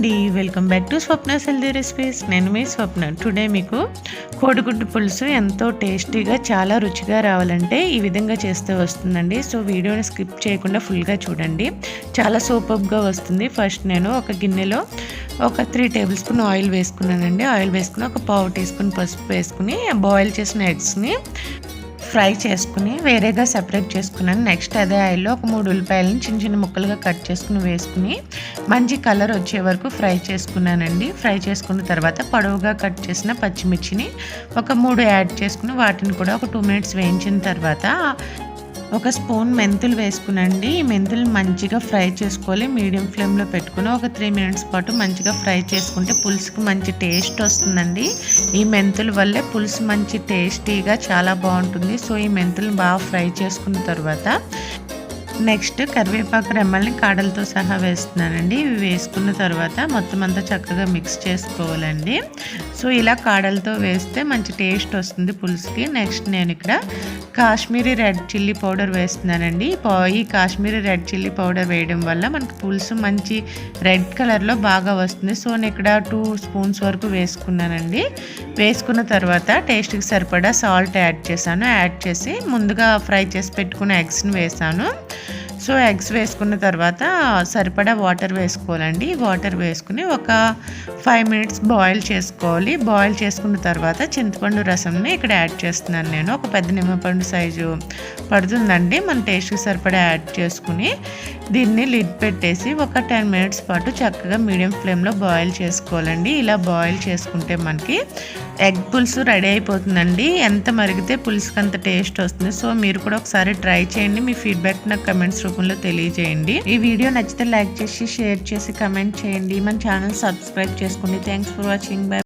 అండి, welcome back to Swapna's healthy recipes. నేను మీ స్వప్న. Today మీకు కోడిగుడ్డు పులుసు ఎంతో టేస్టీగా చాలా రుచిగా రావాలంటే ఈ విధంగా చేస్తే వస్తుందండి. సో వీడియోని స్కిప్ చేయకుండా ఫుల్గా చూడండి, చాలా సూపర్గా వస్తుంది. ఫస్ట్ నేను ఒక గిన్నెలో ఒక 3 టేబుల్ స్పూన్ ఆయిల్ వేసుకున్నానండి. ఆయిల్ వేసుకుని ఒక పావు టీ స్పూన్ పసుపు వేసుకుని బాయిల్ చేసిన ఎగ్స్ని ఫ్రై చేసుకుని వేరేగా సెపరేట్ చేసుకున్నాను. నెక్స్ట్ అదే ఆయిల్లో ఒక 3 ఉల్లిపాయలను చిన్న చిన్న ముక్కలుగా కట్ చేసుకుని వేసుకుని మంచి కలర్ వచ్చే వరకు ఫ్రై చేసుకున్నానండి. ఫ్రై చేసుకున్న తర్వాత పొడవుగా కట్ చేసిన పచ్చిమిర్చిని ఒక 3 యాడ్ చేసుకుని వాటిని కూడా ఒక 2 మినిట్స్ వేయించిన తర్వాత ఒక స్పూన్ మెంతులు వేసుకునండి. ఈ మెంతులు మంచిగా ఫ్రై చేసుకోవాలి. మీడియం ఫ్లేమ్లో పెట్టుకుని ఒక 3 మినిట్స్ పాటు మంచిగా ఫ్రై చేసుకుంటే పులుసుకి మంచి టేస్ట్ వస్తుందండి. ఈ మెంతుల వల్లే పులుసు మంచి టేస్టీగా చాలా బాగుంటుంది. సో ఈ మెంతులను బాగా ఫ్రై చేసుకున్న తర్వాత నెక్స్ట్ కరివేపాకు రెమ్మల్ని కాడలతో సహా వేస్తున్నానండి. ఇవి వేసుకున్న తర్వాత మొత్తం అంతా చక్కగా మిక్స్ చేసుకోవాలండి. సో ఇలా కాడలతో వేస్తే మంచి టేస్ట్ వస్తుంది పులుసుకి. నెక్స్ట్ నేను ఇక్కడ కాశ్మీరీ రెడ్ చిల్లీ పౌడర్ వేస్తున్నానండి. ఈ కాశ్మీరీ రెడ్ చిల్లీ పౌడర్ వేయడం వల్ల మనకు పులుసు మంచి రెడ్ కలర్లో బాగా వస్తుంది. సో నేను ఇక్కడ 2 స్పూన్స్ వరకు వేసుకున్నానండి. వేసుకున్న తర్వాత టేస్ట్కి సరిపడా సాల్ట్ యాడ్ చేశాను. యాడ్ చేసి ముందుగా ఫ్రై చేసి పెట్టుకున్న ఎగ్స్ని వేసాను. సో ఎగ్స్ వేసుకున్న తర్వాత సరిపడా వాటర్ వేసుకోవాలండి. వాటర్ వేసుకుని ఒక 5 మినిట్స్ బాయిల్ చేసుకోవాలి. బాయిల్ చేసుకున్న తర్వాత చింతపండు రసంని ఇక్కడ యాడ్ చేస్తున్నాను. నేను ఒక పెద్ద నిమ్మపండు సైజు పడుతుందండి. మన టేస్ట్కి సరిపడా యాడ్ చేసుకుని దీన్ని లిడ్ పెట్టేసి ఒక 10 మినిట్స్ పాటు చక్కగా మీడియం ఫ్లేమ్లో బాయిల్ చేసుకోవాలండి. ఇలా బాయిల్ చేసుకుంటే మనకి ఎగ్ పులుసు రెడీ అయిపోతుందండి. ఎంత మరిగితే పులుసుకి అంత టేస్ట్ వస్తుంది. సో మీరు కూడా ఒకసారి ట్రై చేయండి. మీ ఫీడ్బ్యాక్ నాకు కమెంట్స్ రూపంలో తెలియజేయండి. ఈ వీడియో నచ్చితే లైక్ చేసి షేర్ చేసి కమెంట్ చేయండి. మన ఛానల్ సబ్స్క్రైబ్ చేసుకోండి. Thanks for watching. బై.